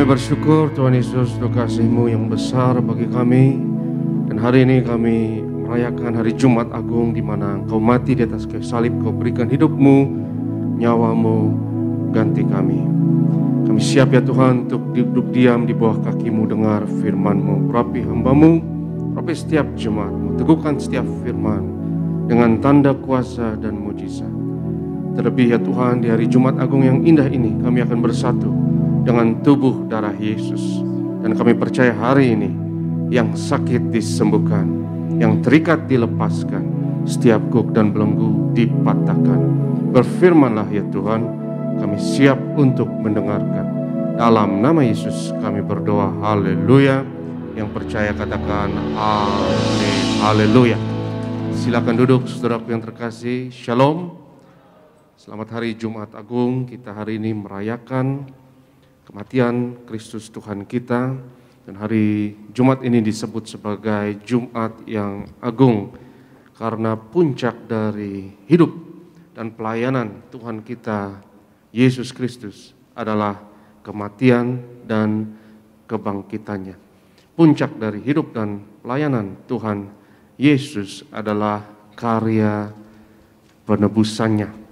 bersyukur Tuhan Yesus untuk kasih-Mu yang besar bagi kami. Dan hari ini kami merayakan hari Jumat Agung di mana Engkau mati di atas kayu salib, Kau berikan hidup-Mu, nyawa-Mu ganti kami. Kami siap ya Tuhan untuk duduk diam di bawah kaki-Mu, dengar firman-Mu. Urapi hamba-Mu, urapi setiap jemaat-Mu, teguhkan setiap firman dengan tanda kuasa dan mujizat. Terlebih ya Tuhan, di hari Jumat Agung yang indah ini kami akan bersatu dengan tubuh darah Yesus. Dan kami percaya hari ini yang sakit disembuhkan, yang terikat dilepaskan, setiap guk dan belenggu dipatahkan. Berfirmanlah ya Tuhan, kami siap untuk mendengarkan. Dalam nama Yesus kami berdoa, haleluya. Yang percaya katakan amin, haleluya. Silakan duduk saudaraku yang terkasih, shalom. Selamat hari Jumat Agung. Kita hari ini merayakan kematian Kristus Tuhan kita, dan hari Jumat ini disebut sebagai Jumat yang agung karena puncak dari hidup dan pelayanan Tuhan kita Yesus Kristus adalah kematian dan kebangkitannya. Puncak dari hidup dan pelayanan Tuhan Yesus adalah karya penebusannya.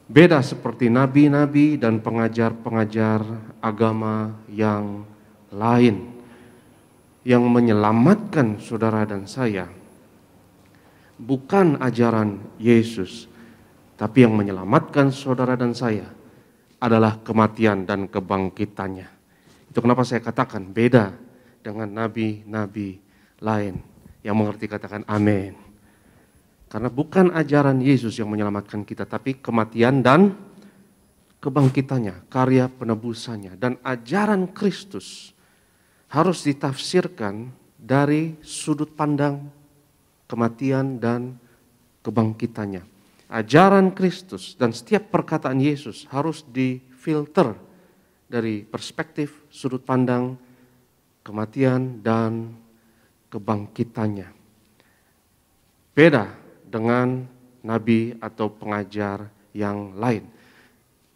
Beda seperti nabi-nabi dan pengajar-pengajar agama yang lain yang menyelamatkan saudara dan saya. Bukan ajaran Yesus, tapi yang menyelamatkan saudara dan saya adalah kematian dan kebangkitannya. Itu kenapa saya katakan beda dengan nabi-nabi lain. Yang mengerti katakan amin. Karena bukan ajaran Yesus yang menyelamatkan kita, tapi kematian dan kebangkitannya, karya penebusannya. Dan ajaran Kristus harus ditafsirkan dari sudut pandang kematian dan kebangkitannya. Ajaran Kristus dan setiap perkataan Yesus harus difilter dari perspektif sudut pandang kematian dan kebangkitannya. Beda dengan nabi atau pengajar yang lain.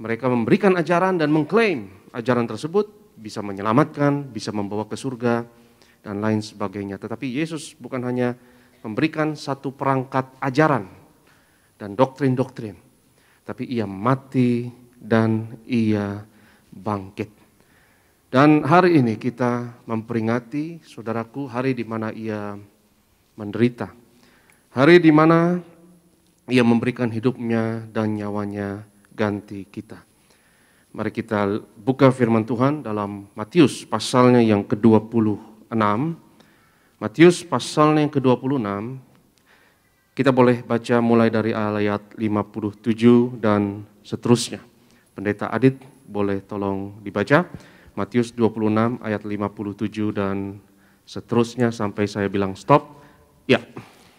Mereka memberikan ajaran dan mengklaim ajaran tersebut bisa menyelamatkan, bisa membawa ke surga, dan lain sebagainya. Tetapi Yesus bukan hanya memberikan satu perangkat ajaran dan doktrin-doktrin, tapi ia mati dan ia bangkit. Dan hari ini kita memperingati, saudaraku, hari di mana ia menderita. Hari di mana ia memberikan hidupnya dan nyawanya ganti kita. Mari kita buka firman Tuhan dalam Matius pasalnya yang ke-26. Matius pasalnya yang ke-26. Kita boleh baca mulai dari ayat 57 dan seterusnya. Pendeta Adit boleh tolong dibaca. Matius 26 ayat 57 dan seterusnya sampai saya bilang stop. Ya.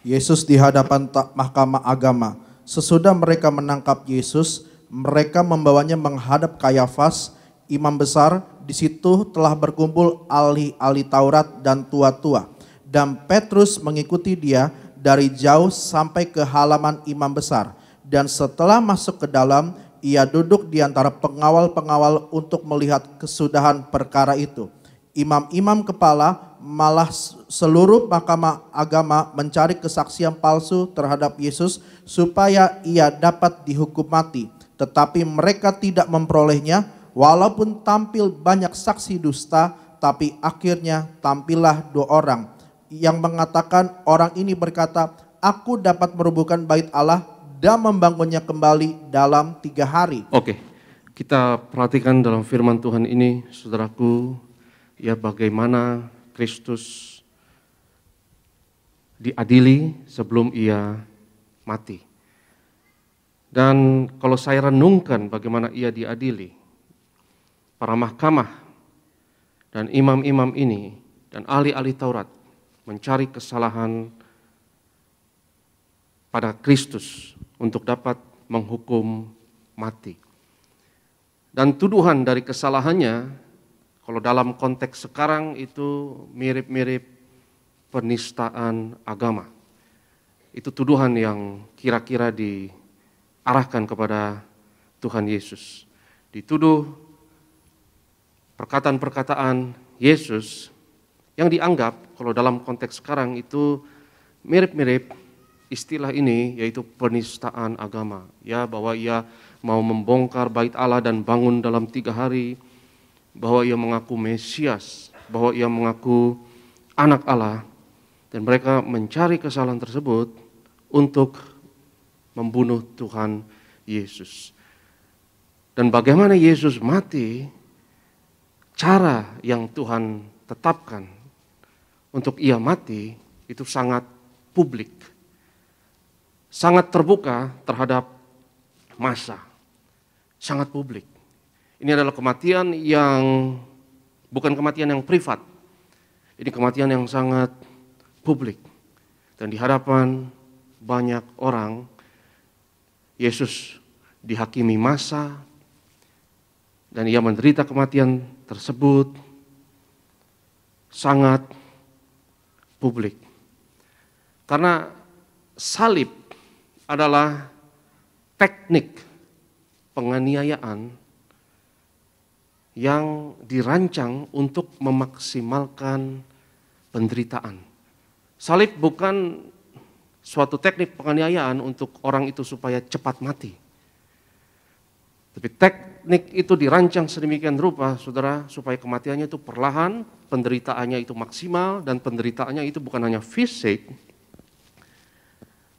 Yesus di hadapan mahkamah agama. Sesudah mereka menangkap Yesus, mereka membawanya menghadap Kayafas, imam besar. Di situ telah berkumpul ahli-ahli Taurat dan tua-tua. Dan Petrus mengikuti dia dari jauh sampai ke halaman imam besar. Dan setelah masuk ke dalam, ia duduk di antara pengawal-pengawal untuk melihat kesudahan perkara itu. Imam-imam kepala malah seluruh mahkamah agama mencari kesaksian palsu terhadap Yesus supaya ia dapat dihukum mati. Tetapi mereka tidak memperolehnya, walaupun tampil banyak saksi dusta, tapi akhirnya tampillah 2 orang yang mengatakan, orang ini berkata, aku dapat merobohkan bait Allah dan membangunnya kembali dalam 3 hari. Oke, kita perhatikan dalam firman Tuhan ini, saudaraku, ya bagaimana Kristus diadili sebelum ia mati. Dan kalau saya renungkan bagaimana ia diadili, para mahkamah dan imam-imam ini dan ahli-ahli Taurat mencari kesalahan pada Kristus untuk dapat menghukum mati. Dan tuduhan dari kesalahannya, kalau dalam konteks sekarang itu mirip-mirip penistaan agama. Itu tuduhan yang kira-kira diarahkan kepada Tuhan Yesus. Dituduh perkataan-perkataan Yesus yang dianggap kalau dalam konteks sekarang itu mirip-mirip istilah ini, yaitu penistaan agama. Ya, bahwa ia mau membongkar bait Allah dan bangun dalam 3 hari, bahwa ia mengaku Mesias, bahwa ia mengaku anak Allah, dan mereka mencari kesalahan tersebut untuk membunuh Tuhan Yesus. Dan bagaimana Yesus mati, cara yang Tuhan tetapkan untuk ia mati itu sangat publik, sangat terbuka terhadap massa, sangat publik. Ini adalah kematian yang bukan kematian yang privat, ini kematian yang sangat publik. Dan di hadapan banyak orang, Yesus dihakimi massa, dan ia menderita kematian tersebut sangat publik. Karena salib adalah teknik penganiayaan yang dirancang untuk memaksimalkan penderitaan. Salib bukan suatu teknik penganiayaan untuk orang itu supaya cepat mati. Tapi teknik itu dirancang sedemikian rupa, saudara, supaya kematiannya itu perlahan, penderitaannya itu maksimal, dan penderitaannya itu bukan hanya fisik,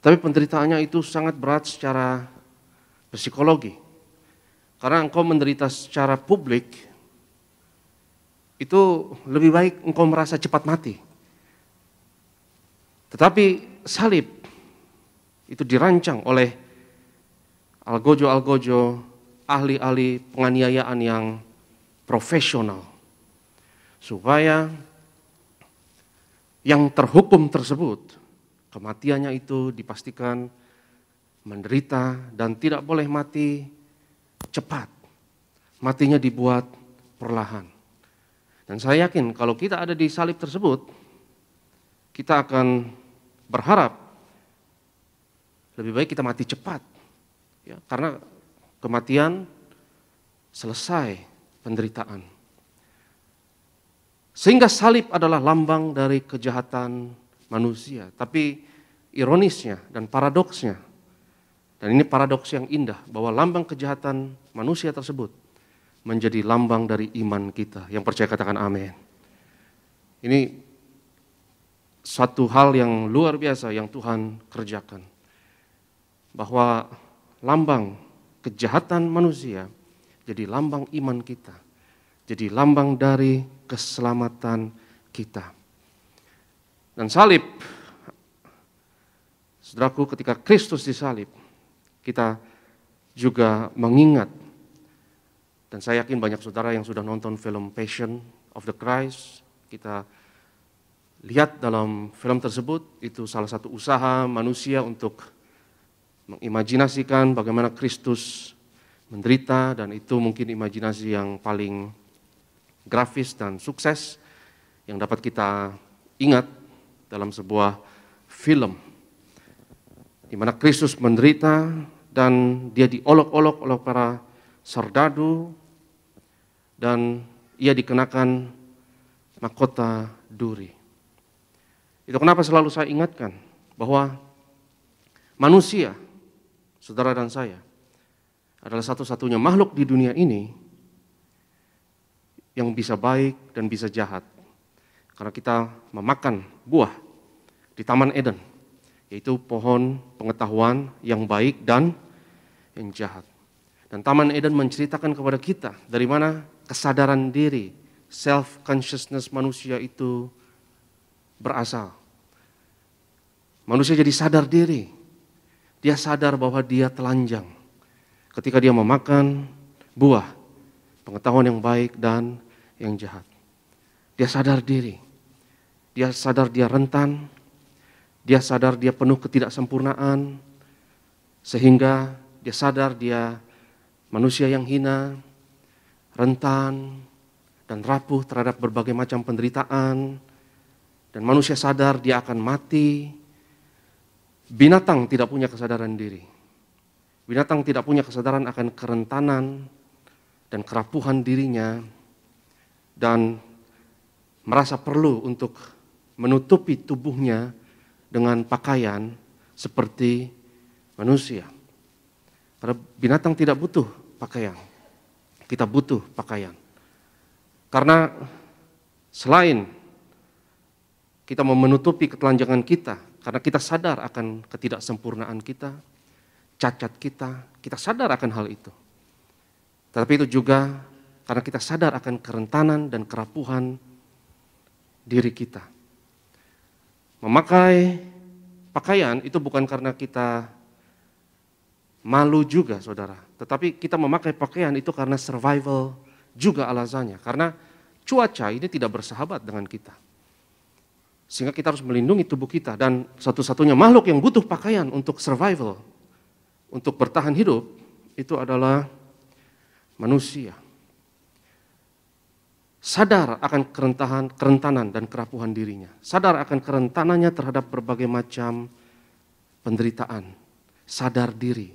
tapi penderitaannya itu sangat berat secara psikologi. Karena engkau menderita secara publik, itu lebih baik engkau merasa cepat mati. Tetapi salib itu dirancang oleh algojo-algojo, ahli-ahli penganiayaan yang profesional, supaya yang terhukum tersebut kematiannya itu dipastikan menderita dan tidak boleh mati cepat. Matinya dibuat perlahan. Dan saya yakin kalau kita ada di salib tersebut, kita akan berharap lebih baik kita mati cepat. Ya, karena kematian selesai penderitaan. Sehingga salib adalah lambang dari kejahatan manusia. Tapi ironisnya dan paradoksnya, dan ini paradoks yang indah, bahwa lambang kejahatan manusia tersebut menjadi lambang dari iman kita. Yang percaya katakan amin. Ini satu hal yang luar biasa yang Tuhan kerjakan. Bahwa lambang kejahatan manusia jadi lambang iman kita. Jadi lambang dari keselamatan kita. Dan salib, saudaraku, ketika Kristus disalib, kita juga mengingat, dan saya yakin banyak saudara yang sudah nonton film Passion of the Christ, kita lihat dalam film tersebut, itu salah satu usaha manusia untuk mengimajinasikan bagaimana Kristus menderita, dan itu mungkin imajinasi yang paling grafis dan sukses yang dapat kita ingat dalam sebuah film, di mana Kristus menderita dan dia diolok-olok oleh para serdadu dan ia dikenakan mahkota duri. Itu kenapa selalu saya ingatkan bahwa manusia, saudara dan saya, adalah satu-satunya makhluk di dunia ini yang bisa baik dan bisa jahat. Karena kita memakan buah di Taman Eden, yaitu pohon pengetahuan yang baik dan yang jahat. Dan Taman Eden menceritakan kepada kita dari mana kesadaran diri, self-consciousness manusia itu berasal. Manusia jadi sadar diri. Dia sadar bahwa dia telanjang ketika dia memakan buah pengetahuan yang baik dan yang jahat. Dia sadar diri. Dia sadar dia rentan. Dia sadar dia penuh ketidaksempurnaan. Sehingga dia sadar dia manusia yang hina, rentan, dan rapuh terhadap berbagai macam penderitaan. Dan manusia sadar dia akan mati. Binatang tidak punya kesadaran diri. Binatang tidak punya kesadaran akan kerentanan dan kerapuhan dirinya. dan merasa perlu untuk menutupi tubuhnya dengan pakaian seperti manusia. Karena binatang tidak butuh pakaian, kita butuh pakaian. Karena selain kita mau menutupi ketelanjangan kita, karena kita sadar akan ketidaksempurnaan kita, cacat kita sadar akan hal itu. Tetapi itu juga karena kita sadar akan kerentanan dan kerapuhan diri kita. Memakai pakaian itu bukan karena kita malu juga, saudara. Tetapi kita memakai pakaian itu karena survival juga alasannya. Karena cuaca ini tidak bersahabat dengan kita. Sehingga kita harus melindungi tubuh kita. Dan satu-satunya makhluk yang butuh pakaian untuk survival, untuk bertahan hidup, itu adalah manusia. Sadar akan kerentanan dan kerapuhan dirinya. Sadar akan kerentanannya terhadap berbagai macam penderitaan. Sadar diri.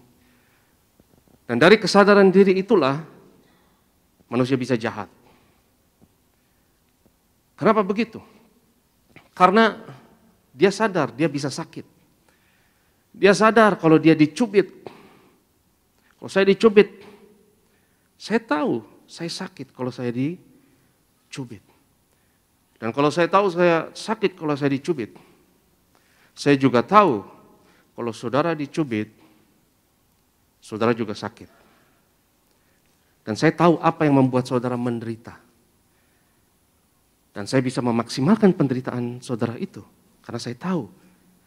Dan dari kesadaran diri itulah manusia bisa jahat. Kenapa begitu? Karena dia sadar dia bisa sakit. Dia sadar kalau dia dicubit. Kalau saya dicubit, saya tahu saya sakit kalau saya dicubit. Dan kalau saya tahu saya sakit kalau saya dicubit, saya juga tahu kalau saudara dicubit, saudara juga sakit. Dan saya tahu apa yang membuat saudara menderita. Dan saya bisa memaksimalkan penderitaan saudara itu. Karena saya tahu,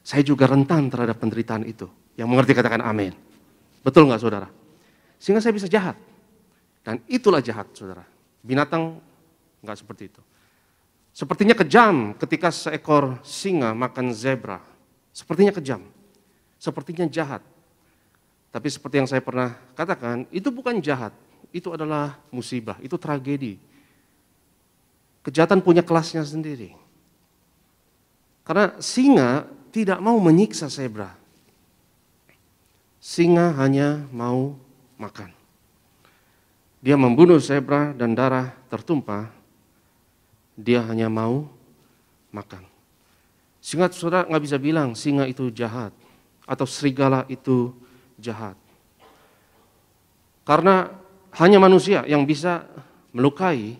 saya juga rentan terhadap penderitaan itu. Yang mengerti katakan amin. Betul nggak saudara? Sehingga saya bisa jahat. Dan itulah jahat saudara. Binatang nggak seperti itu. Sepertinya kejam ketika seekor singa makan zebra. Sepertinya kejam. Sepertinya jahat. Tapi seperti yang saya pernah katakan, itu bukan jahat. Itu adalah musibah, itu tragedi. Kejahatan punya kelasnya sendiri. Karena singa tidak mau menyiksa zebra. Singa hanya mau makan. Dia membunuh zebra dan darah tertumpah. Dia hanya mau makan. Sehingga saudara nggak bisa bilang singa itu jahat. Atau serigala itu jahat. Karena hanya manusia yang bisa melukai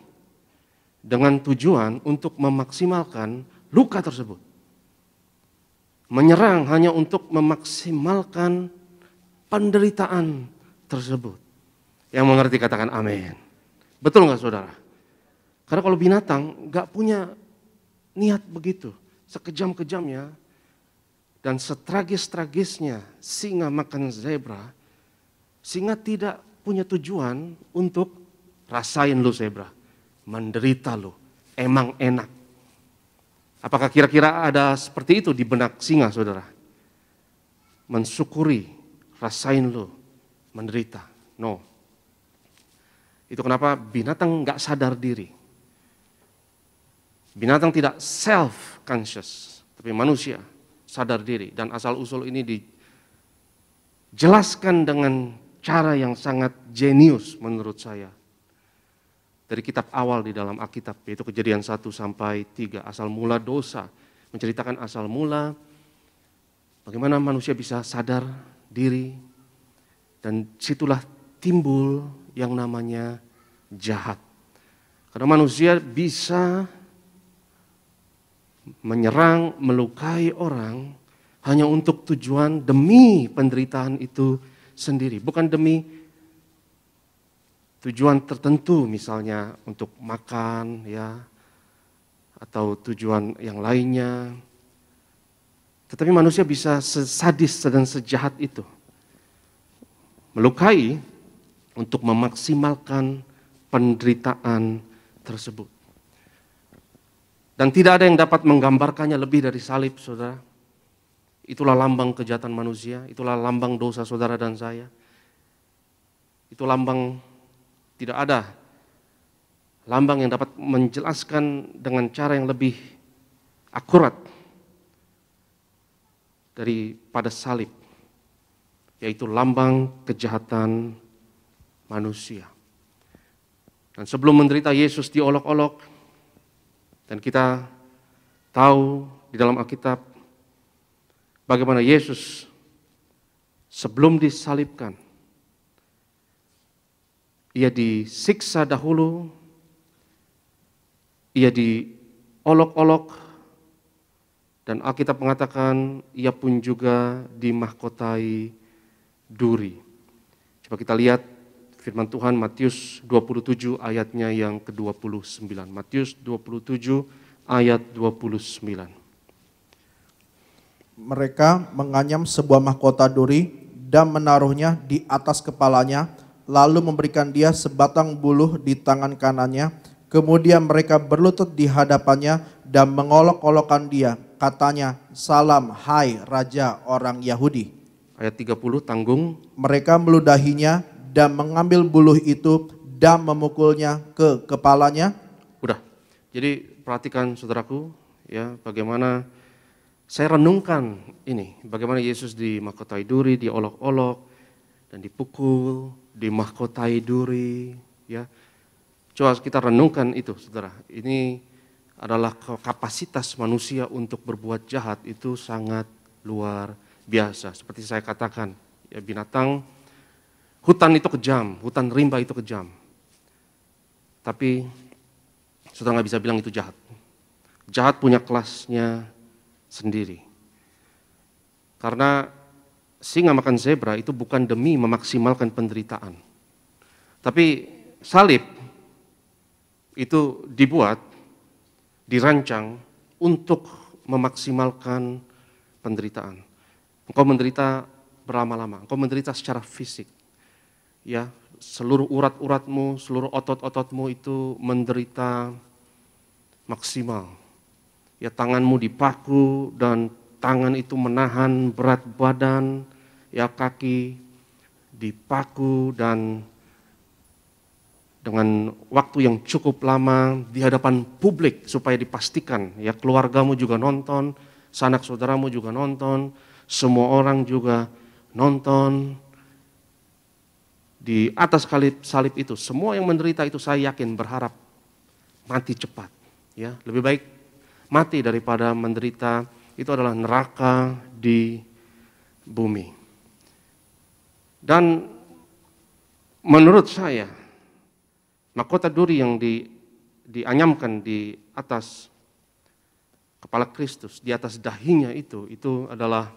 dengan tujuan untuk memaksimalkan luka tersebut. Menyerang hanya untuk memaksimalkan penderitaan tersebut. Yang mengerti katakan amin. Betul nggak saudara? Karena kalau binatang nggak punya niat begitu. Sekejam-kejamnya dan setragis-tragisnya singa makan zebra, singa tidak punya tujuan untuk rasain lu zebra, menderita lu, emang enak. Apakah kira-kira ada seperti itu di benak singa saudara? Mensyukuri, rasain lu, menderita. No. Itu kenapa binatang nggak sadar diri. Binatang tidak self-conscious, tapi manusia sadar diri. Dan asal-usul ini dijelaskan dengan cara yang sangat jenius menurut saya. Dari kitab awal di dalam Alkitab, yaitu Kejadian 1 sampai 3, asal mula dosa. Menceritakan asal mula, bagaimana manusia bisa sadar diri, dan situlah timbul yang namanya jahat. Karena manusia bisa menyerang, melukai orang hanya untuk tujuan demi penderitaan itu sendiri, bukan demi tujuan tertentu, misalnya untuk makan ya, atau tujuan yang lainnya. Tetapi manusia bisa sesadis dan sejahat itu, melukai untuk memaksimalkan penderitaan tersebut. Dan tidak ada yang dapat menggambarkannya lebih dari salib, saudara. Itulah lambang kejahatan manusia, itulah lambang dosa saudara dan saya. Itu lambang, tidak ada lambang yang dapat menjelaskan dengan cara yang lebih akurat daripada salib, yaitu lambang kejahatan manusia. Dan sebelum menderita Yesus diolok-olok, dan kita tahu di dalam Alkitab bagaimana Yesus sebelum disalibkan, ia disiksa dahulu, ia diolok-olok, dan Alkitab mengatakan ia pun juga dimahkotai duri. Coba kita lihat firman Tuhan Matius 27 ayatnya yang ke-29. Matius 27 ayat 29. Mereka menganyam sebuah mahkota duri dan menaruhnya di atas kepalanya, lalu memberikan dia sebatang buluh di tangan kanannya. Kemudian mereka berlutut di hadapannya dan mengolok-olokkan dia. Katanya, "Salam, hai Raja orang Yahudi." Ayat 30, tanggung. Mereka meludahinya dan mengambil buluh itu dan memukulnya ke kepalanya. Udah. Jadi perhatikan saudaraku, ya, bagaimana saya renungkan ini, bagaimana Yesus dimahkotai duri, diolok-olok dan dipukul, dimahkotai duri, ya. Coba kita renungkan itu, saudara. Ini adalah kapasitas manusia untuk berbuat jahat itu sangat luar biasa. Seperti saya katakan, ya, binatang hutan itu kejam, hutan rimba itu kejam. Tapi saudara nggak bisa bilang itu jahat. Jahat punya kelasnya sendiri. Karena singa makan zebra itu bukan demi memaksimalkan penderitaan. Tapi salib itu dibuat, dirancang untuk memaksimalkan penderitaan. Engkau menderita berlama-lama, engkau menderita secara fisik. Ya, seluruh urat-uratmu, seluruh otot-ototmu itu menderita maksimal. Ya, tanganmu dipaku dan tangan itu menahan berat badan, ya, kaki dipaku dan dengan waktu yang cukup lama di hadapan publik supaya dipastikan, ya, keluargamu juga nonton, sanak saudaramu juga nonton, semua orang juga nonton. Di atas salib itu, semua yang menderita itu saya yakin berharap mati cepat. Ya, lebih baik mati daripada menderita. Itu adalah neraka di bumi. Dan menurut saya, mahkota duri yang dianyamkan di atas kepala Kristus, di atas dahinya itu adalah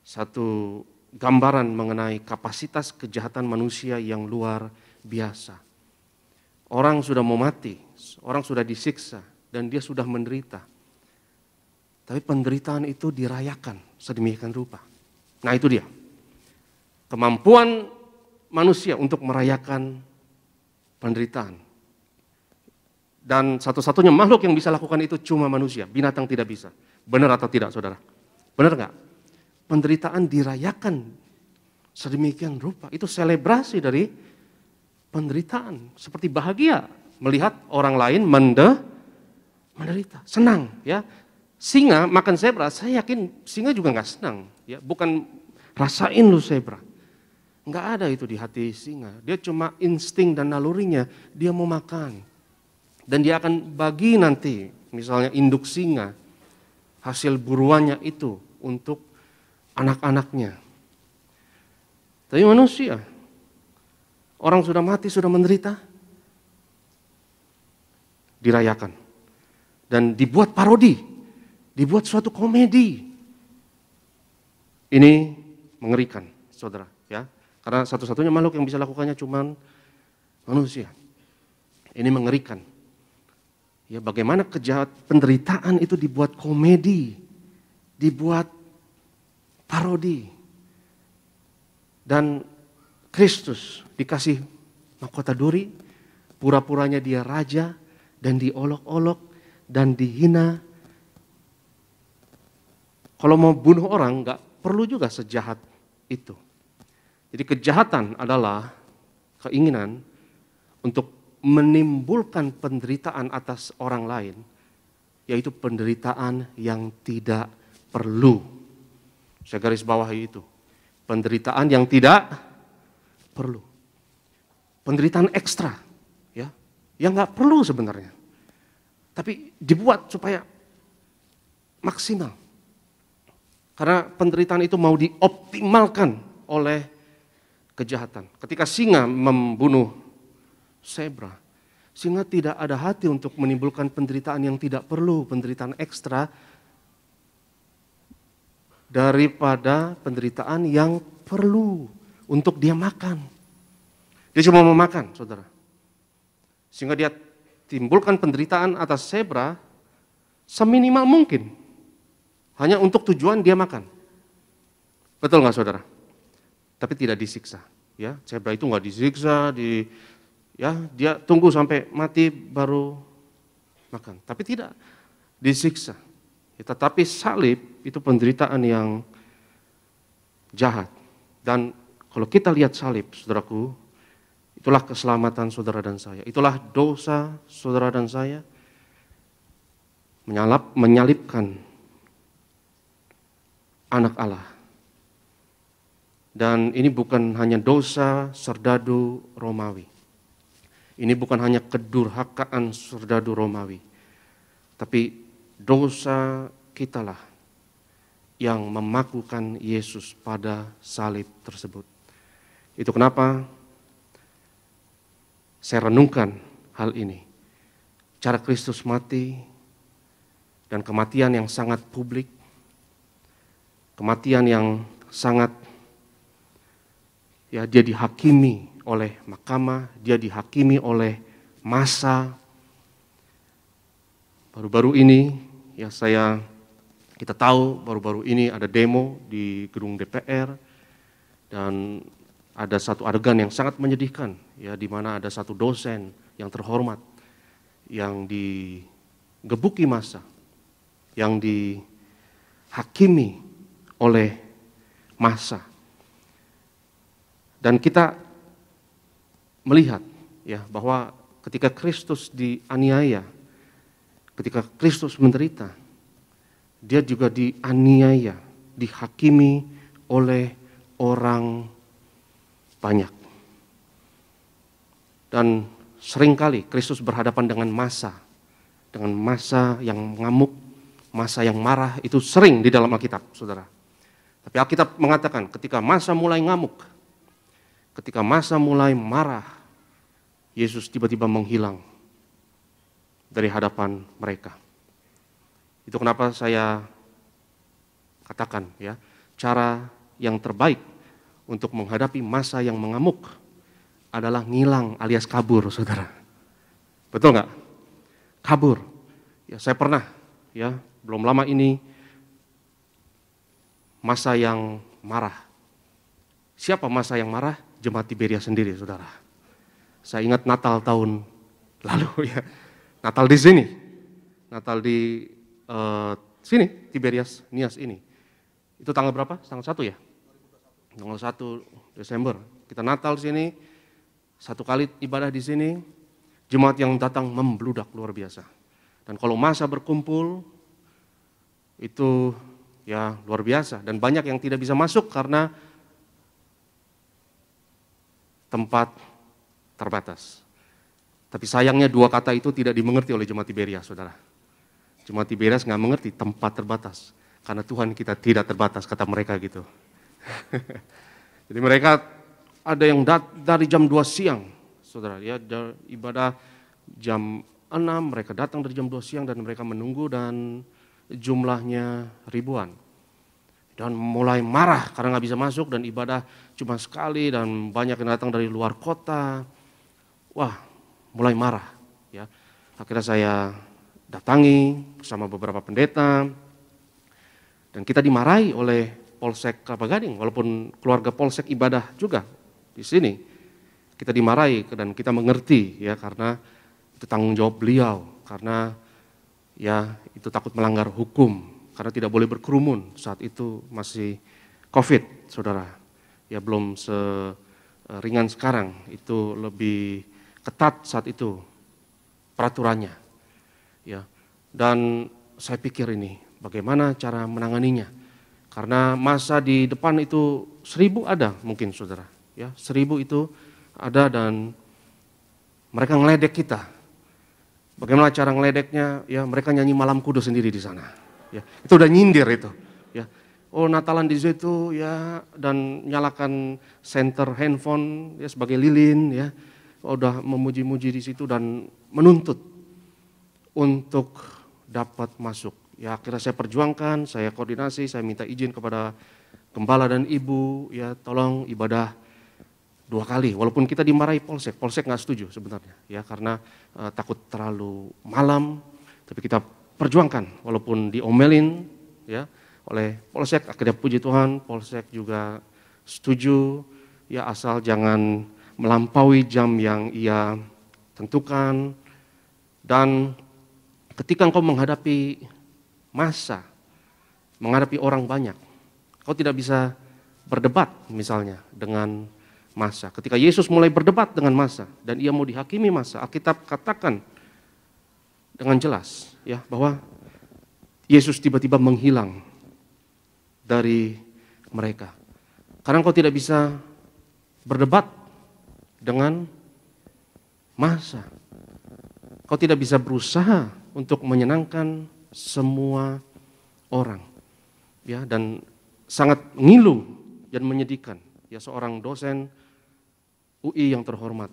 satu gambaran mengenai kapasitas kejahatan manusia yang luar biasa. Orang sudah mau mati, orang sudah disiksa, dan dia sudah menderita. Tapi penderitaan itu dirayakan sedemikian rupa. Nah, itu dia. Kemampuan manusia untuk merayakan penderitaan. Dan satu-satunya makhluk yang bisa lakukan itu cuma manusia, binatang tidak bisa. Benar atau tidak, saudara? Benar nggak? Penderitaan dirayakan sedemikian rupa. Itu selebrasi dari penderitaan. Seperti bahagia melihat orang lain menderita. Senang, ya. Singa makan zebra, saya yakin singa juga nggak senang. Ya. Bukan rasain lu zebra. Nggak ada itu di hati singa. Dia cuma insting dan nalurinya, dia mau makan. Dan dia akan bagi nanti, misalnya induk singa, hasil buruannya itu untuk anak-anaknya. Tapi manusia, orang sudah mati, sudah menderita, dirayakan. Dan dibuat parodi, dibuat suatu komedi. Ini mengerikan, saudara. Ya, karena satu-satunya makhluk yang bisa lakukannya cuma manusia. Ini mengerikan. Ya, bagaimana penderitaan itu dibuat komedi, dibuat parodi. Dan Kristus dikasih mahkota duri, pura-puranya dia raja, dan diolok-olok, dan dihina. Kalau mau bunuh orang, nggak perlu juga sejahat itu. Jadi kejahatan adalah keinginan untuk menimbulkan penderitaan atas orang lain, yaitu penderitaan yang tidak perlu. Saya garis bawahi itu. Penderitaan yang tidak perlu. penderitaan ekstra, ya, yang nggak perlu sebenarnya, tapi dibuat supaya maksimal. Karena penderitaan itu mau dioptimalkan oleh kejahatan. Ketika singa membunuh zebra, singa tidak ada hati untuk menimbulkan penderitaan yang tidak perlu, penderitaan ekstra, daripada penderitaan yang perlu untuk dia makan. Dia cuma mau makan, saudara. Sehingga dia timbulkan penderitaan atas zebra seminimal mungkin. Hanya untuk tujuan dia makan. Betul nggak, saudara? Tapi tidak disiksa. Ya, zebra itu nggak disiksa, dia tunggu sampai mati baru makan. Tapi tidak disiksa. Ya, tetapi salib itu penderitaan yang jahat. Dan kalau kita lihat salib, saudaraku, itulah keselamatan saudara dan saya. Itulah dosa saudara dan saya. Menyalibkan anak Allah. Dan ini bukan hanya dosa serdadu Romawi. Ini bukan hanya kedurhakaan serdadu Romawi. Tapi dosa kitalah yang memakukan Yesus pada salib tersebut. Itu kenapa saya renungkan hal ini. Cara Kristus mati dan kematian yang sangat publik, kematian yang sangat, ya, dia dihakimi oleh mahkamah, dia dihakimi oleh massa. Baru-baru ini, ya, kita tahu baru-baru ini ada demo di gedung DPR dan ada satu adegan yang sangat menyedihkan, ya, di mana ada satu dosen yang terhormat yang digebuki massa, yang dihakimi oleh massa. Dan kita melihat, ya, bahwa ketika Kristus dianiaya, ketika Kristus menderita, dia juga dianiaya, dihakimi oleh orang banyak. Dan seringkali Kristus berhadapan dengan massa yang ngamuk, massa yang marah, itu sering di dalam Alkitab, saudara. Tapi Alkitab mengatakan ketika massa mulai ngamuk, ketika massa mulai marah, Yesus tiba-tiba menghilang dari hadapan mereka. Itu kenapa saya katakan, ya, cara yang terbaik untuk menghadapi massa yang mengamuk adalah ngilang alias kabur, saudara. Betul nggak? Kabur. Ya, saya pernah, ya, belum lama ini massa yang marah. Siapa massa yang marah? Jemaat Tiberias sendiri, saudara. Saya ingat Natal tahun lalu, ya. Natal di sini. Natal di sini, Tiberias Nias ini. Itu tanggal berapa? Tanggal 1, ya? Tanggal 1 Desember. Kita Natal di sini, satu kali ibadah di sini, jemaat yang datang membludak luar biasa. Dan kalau massa berkumpul, itu, ya, luar biasa. Dan banyak yang tidak bisa masuk karena tempat terbatas. Tapi sayangnya dua kata itu tidak dimengerti oleh jemaat Tiberias, saudara. Jemaat Tiberias nggak mengerti tempat terbatas. Karena Tuhan kita tidak terbatas, kata mereka gitu. Jadi mereka ada yang dari jam 2 siang, saudara, ya, ibadah jam 6, mereka datang dari jam 2 siang dan mereka menunggu dan jumlahnya ribuan. Dan mulai marah karena nggak bisa masuk dan ibadah cuma sekali dan banyak yang datang dari luar kota. Wah, mulai marah, ya. Akhirnya saya datangi bersama beberapa pendeta dan kita dimarahi oleh Polsek Kelapa Gading, walaupun keluarga Polsek ibadah juga di sini. Kita dimarahi dan kita mengerti, ya, karena itu tanggung jawab beliau, karena, ya, itu takut melanggar hukum, karena tidak boleh berkerumun. Saat itu masih COVID, saudara. Ya, belum seringan sekarang, itu lebih ketat saat itu peraturannya. Ya, dan saya pikir ini bagaimana cara menanganinya. Karena masa di depan itu 1000 ada mungkin, saudara. Ya, 1000 itu ada dan Mereka ngeledek kita. Bagaimana cara ngeledeknya? Ya, mereka nyanyi Malam Kudus sendiri di sana. Ya, itu udah nyindir itu. Ya, oh Natalan di situ ya, dan nyalakan senter handphone ya sebagai lilin ya. Udah memuji-muji di situ dan menuntut untuk dapat masuk. Ya, akhirnya saya perjuangkan, saya koordinasi, saya minta izin kepada gembala dan ibu, ya tolong ibadah 2 kali. Walaupun kita dimarahi polsek nggak setuju sebenarnya, ya karena takut terlalu malam. Tapi kita perjuangkan, walaupun diomelin, ya oleh polsek. Akhirnya puji Tuhan, polsek juga setuju, ya asal jangan melampaui jam yang ia tentukan. Dan ketika engkau menghadapi masa, menghadapi orang banyak, kau tidak bisa berdebat misalnya dengan masa. Ketika Yesus mulai berdebat dengan masa dan ia mau dihakimi masa, Alkitab katakan dengan jelas ya bahwa Yesus tiba-tiba menghilang dari mereka. Karena kau tidak bisa berdebat dengan masa. Kau tidak bisa berusaha untuk menyenangkan semua orang. Ya, dan sangat ngilu dan menyedihkan. Ya, seorang dosen UI yang terhormat.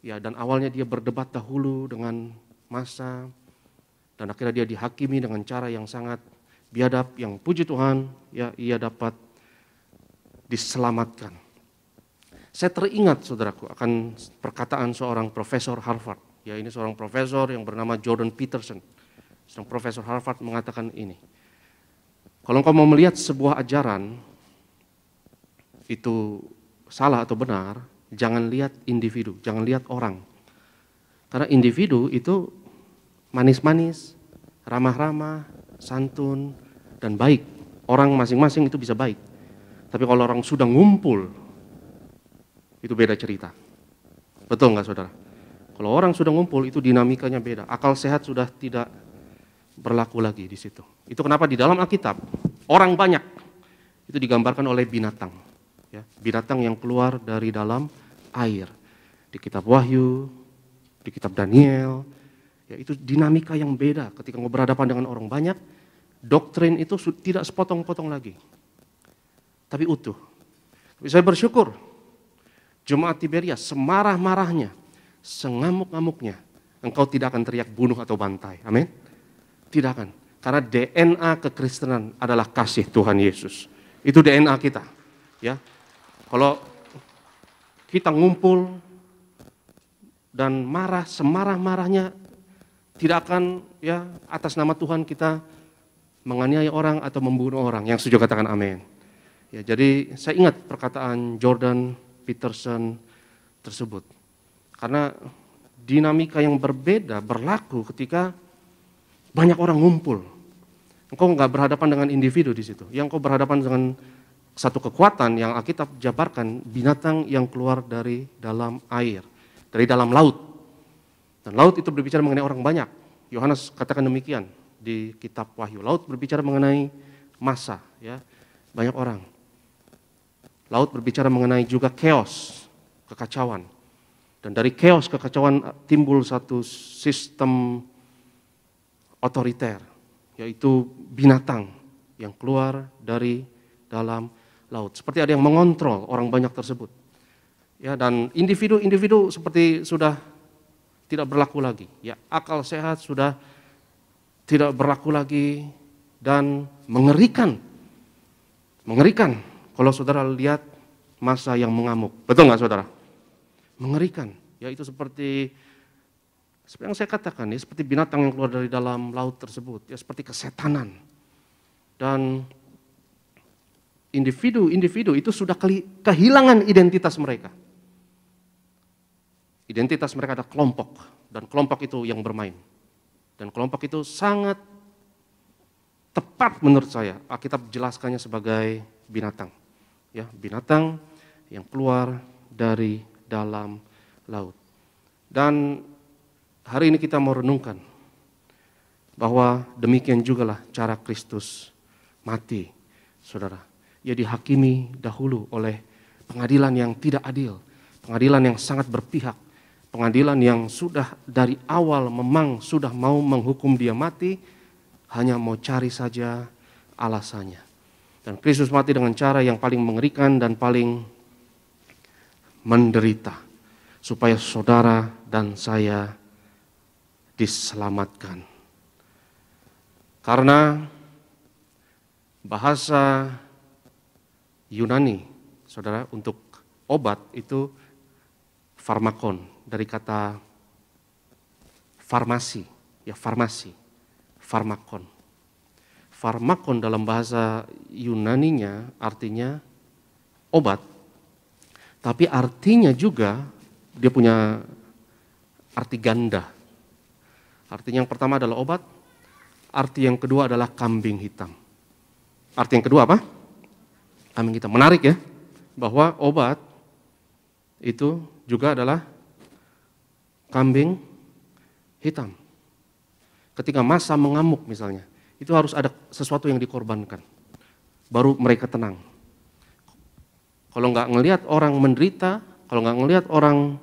Ya, dan awalnya dia berdebat dahulu dengan massa, dan akhirnya dia dihakimi dengan cara yang sangat biadab, yang puji Tuhan, ya ia dapat diselamatkan. Saya teringat, saudaraku, akan perkataan seorang profesor Harvard. Ya, ini seorang profesor yang bernama Jordan Peterson. Seorang profesor Harvard mengatakan ini. Kalau engkau mau melihat sebuah ajaran itu salah atau benar, jangan lihat individu, jangan lihat orang. Karena individu itu manis-manis, ramah-ramah, santun, dan baik. Orang masing-masing itu bisa baik. Tapi kalau orang sudah ngumpul, itu beda cerita. Betul nggak saudara? Kalau orang sudah ngumpul itu dinamikanya beda. Akal sehat sudah tidak berlaku lagi di situ. Itu kenapa di dalam Alkitab orang banyak itu digambarkan oleh binatang. Ya, binatang yang keluar dari dalam air. Di kitab Wahyu, di kitab Daniel, ya itu dinamika yang beda. Ketika mau berhadapan dengan orang banyak, doktrin itu tidak sepotong-potong lagi, tapi utuh. Tapi saya bersyukur jemaat Tiberias semarah-marahnya, sengamuk-ngamuknya, engkau tidak akan teriak bunuh atau bantai. Amin. Tidak akan. Karena DNA kekristenan adalah kasih Tuhan Yesus. Itu DNA kita. Ya. Kalau kita ngumpul dan marah, semarah-marahnya, tidak akan ya atas nama Tuhan kita menganiaya orang atau membunuh orang. Yang setuju katakan amin. Ya, jadi saya ingat perkataan Jordan Peterson tersebut. Karena dinamika yang berbeda berlaku ketika banyak orang ngumpul. Engkau nggak berhadapan dengan individu di situ. Yang kau berhadapan dengan satu kekuatan yang Alkitab jabarkan, binatang yang keluar dari dalam air, dari dalam laut. Dan laut itu berbicara mengenai orang banyak. Yohanes katakan demikian di kitab Wahyu. Laut berbicara mengenai massa, ya, banyak orang. Laut berbicara mengenai juga chaos, kekacauan. Dan dari chaos, kekacauan timbul satu sistem otoriter, yaitu binatang yang keluar dari dalam laut. Seperti ada yang mengontrol orang banyak tersebut. Ya, dan individu-individu seperti sudah tidak berlaku lagi. Ya, akal sehat sudah tidak berlaku lagi dan mengerikan. Mengerikan kalau saudara lihat masa yang mengamuk. Betul nggak saudara? Mengerikan. Ya, itu seperti yang saya katakan, ya, seperti binatang yang keluar dari dalam laut tersebut, ya, seperti kesetanan. Dan individu itu sudah kehilangan identitas mereka. Identitas mereka ada kelompok, dan kelompok itu yang bermain. Dan kelompok itu sangat tepat menurut saya, Alkitab jelaskannya sebagai binatang. Ya, binatang yang keluar dari dalam laut. Dan hari ini kita mau renungkan bahwa demikian jugalah cara Kristus mati, saudara. Ia dihakimi dahulu oleh pengadilan yang tidak adil, pengadilan yang sangat berpihak, pengadilan yang sudah dari awal memang sudah mau menghukum dia mati, hanya mau cari saja alasannya. Dan Kristus mati dengan cara yang paling mengerikan dan paling menderita, supaya saudara dan saya diselamatkan. Karena bahasa Yunani, saudara, untuk obat itu farmakon, dari kata farmasi, farmakon. Farmakon dalam bahasa Yunaninya artinya obat, tapi artinya juga dia punya arti ganda. Artinya yang pertama adalah obat, arti yang kedua adalah kambing hitam. Arti yang kedua apa? Kambing hitam. Menarik ya, bahwa obat itu juga adalah kambing hitam. Ketika massa mengamuk misalnya, itu harus ada sesuatu yang dikorbankan, baru mereka tenang. Kalau nggak ngelihat orang menderita, kalau nggak ngelihat orang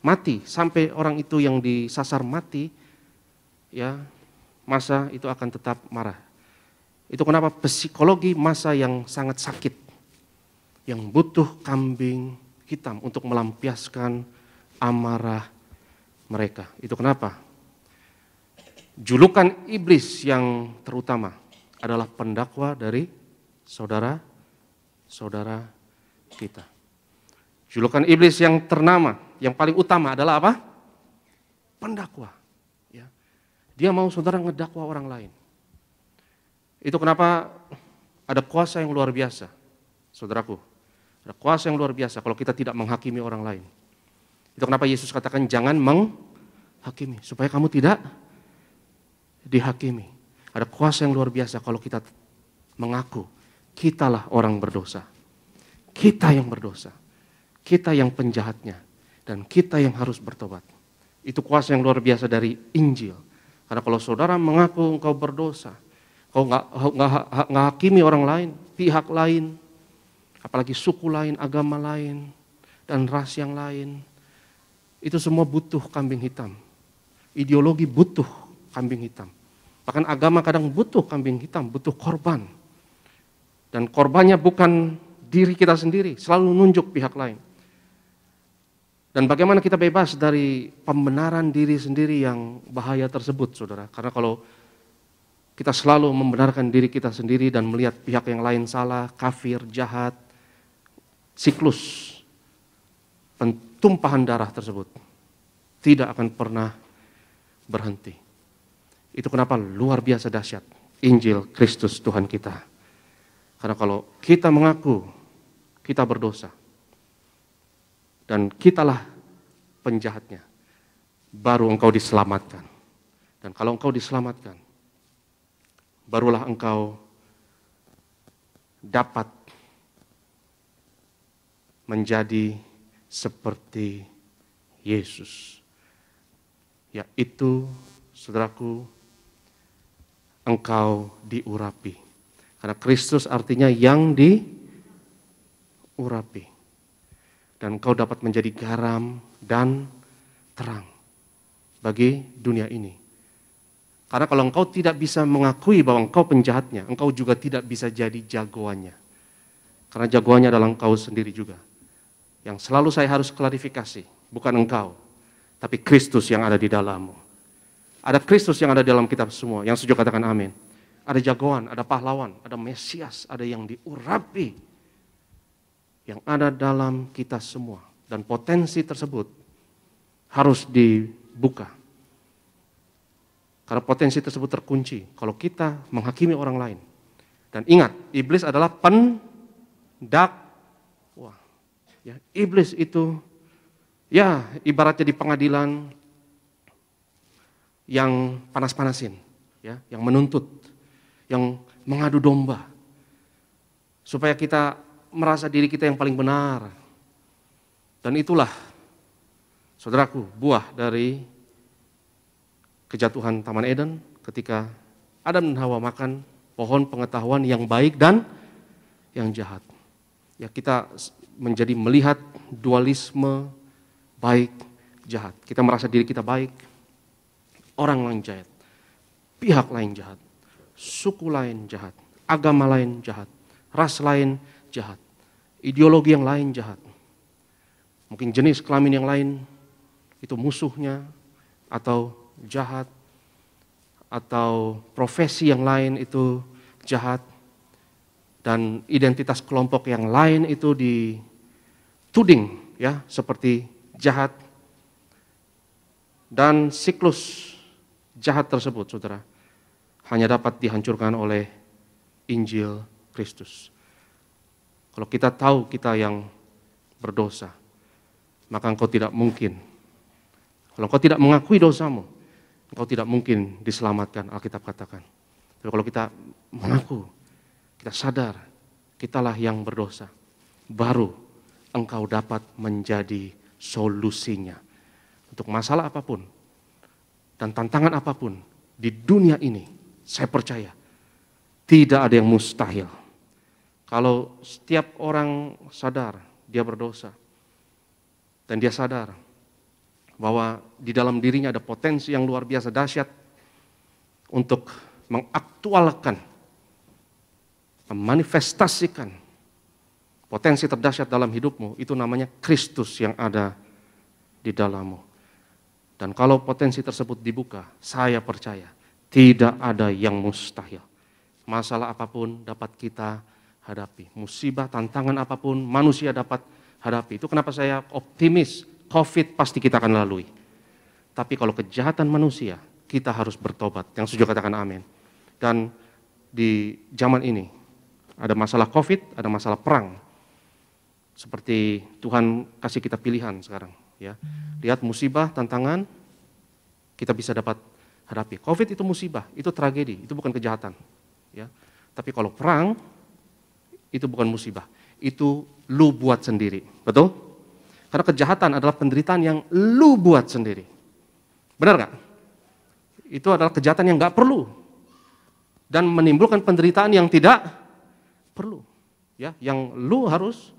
mati, sampai orang itu yang disasar mati, ya massa itu akan tetap marah. Itu kenapa psikologi massa yang sangat sakit, yang butuh kambing hitam untuk melampiaskan amarah mereka. Itu kenapa julukan iblis yang terutama adalah pendakwa dari saudara-saudara kita. Julukan iblis yang ternama, yang paling utama adalah apa? Pendakwa. Ya. Dia mau saudara ngedakwa orang lain. Itu kenapa ada kuasa yang luar biasa, saudaraku. Ada kuasa yang luar biasa kalau kita tidak menghakimi orang lain. Itu kenapa Yesus katakan jangan menghakimi, supaya kamu tidak dihakimi. Ada kuasa yang luar biasa kalau kita mengaku kitalah orang berdosa. Kita yang berdosa. Kita yang penjahatnya. Dan kita yang harus bertobat. Itu kuasa yang luar biasa dari Injil. Karena kalau saudara mengaku engkau berdosa, kau nggak hakimi orang lain, pihak lain, apalagi suku lain, agama lain, dan ras yang lain, itu semua butuh kambing hitam. Ideologi butuh kambing hitam. Bahkan agama kadang butuh kambing hitam, butuh korban. Dan korbannya bukan diri kita sendiri, selalu nunjuk pihak lain. Dan bagaimana kita bebas dari pembenaran diri sendiri yang bahaya tersebut, saudara. Karena kalau kita selalu membenarkan diri kita sendiri dan melihat pihak yang lain salah, kafir, jahat, siklus pentumpahan darah tersebut tidak akan pernah berhenti. Itu kenapa luar biasa dahsyat Injil Kristus Tuhan kita. Karena kalau kita mengaku kita berdosa dan kitalah penjahatnya, baru engkau diselamatkan. Dan kalau engkau diselamatkan, barulah engkau dapat menjadi seperti Yesus. Yaitu, saudaraku, engkau diurapi. Karena Kristus artinya yang diurapi. Dan engkau dapat menjadi garam dan terang bagi dunia ini. Karena kalau engkau tidak bisa mengakui bahwa engkau penjahatnya, engkau juga tidak bisa jadi jagoannya. Karena jagoannya adalah engkau sendiri juga. Yang selalu saya harus klarifikasi, bukan engkau, tapi Kristus yang ada di dalammu. Ada Kristus yang ada di dalam kita semua, yang setuju katakan amin. Ada jagoan, ada pahlawan, ada Mesias, ada yang diurapi. Yang ada dalam kita semua. Dan potensi tersebut harus dibuka. Karena potensi tersebut terkunci kalau kita menghakimi orang lain. Dan ingat, iblis adalah pendakwa. Ya, iblis itu, ya ibaratnya di pengadilan yang panas-panasin, ya, yang menuntut, yang mengadu domba. Supaya kita merasa diri kita yang paling benar. Dan itulah, saudaraku, buah dari kejatuhan Taman Eden ketika Adam dan Hawa makan pohon pengetahuan yang baik dan yang jahat. Ya, kita menjadi melihat dualisme baik jahat. Kita merasa diri kita baik, orang lain jahat, pihak lain jahat, suku lain jahat, agama lain jahat, ras lain jahat, ideologi yang lain jahat. Mungkin jenis kelamin yang lain itu musuhnya atau jahat, atau profesi yang lain itu jahat, dan identitas kelompok yang lain itu dituding ya seperti jahat. Dan siklus jahat tersebut, saudara, hanya dapat dihancurkan oleh Injil Kristus. Kalau kita tahu kita yang berdosa, maka engkau tidak mungkin. Kalau engkau tidak mengakui dosamu, engkau tidak mungkin diselamatkan, Alkitab katakan. Tapi kalau kita mengaku, kita sadar, kitalah yang berdosa, baru engkau dapat menjadi solusinya. Untuk masalah apapun dan tantangan apapun di dunia ini, saya percaya tidak ada yang mustahil. Kalau setiap orang sadar dia berdosa dan dia sadar bahwa di dalam dirinya ada potensi yang luar biasa dahsyat untuk mengaktualkan, memanifestasikan potensi terdahsyat dalam hidupmu, itu namanya Kristus yang ada di dalammu. Dan kalau potensi tersebut dibuka, saya percaya tidak ada yang mustahil. Masalah apapun dapat kita hadapi, musibah, tantangan apapun manusia dapat hadapi. Itu kenapa saya optimis, COVID pasti kita akan lalui. Tapi kalau kejahatan manusia, kita harus bertobat. Yang setuju katakan amin. Dan di zaman ini ada masalah COVID, ada masalah perang. Seperti Tuhan kasih kita pilihan sekarang, ya. Lihat musibah, tantangan, kita bisa dapat hadapi. COVID itu musibah, itu tragedi, itu bukan kejahatan, ya. Tapi kalau perang, itu bukan musibah, itu lu buat sendiri, betul? Karena kejahatan adalah penderitaan yang lu buat sendiri. Benar gak? Itu adalah kejahatan yang gak perlu dan menimbulkan penderitaan yang tidak perlu, ya. Yang lu harus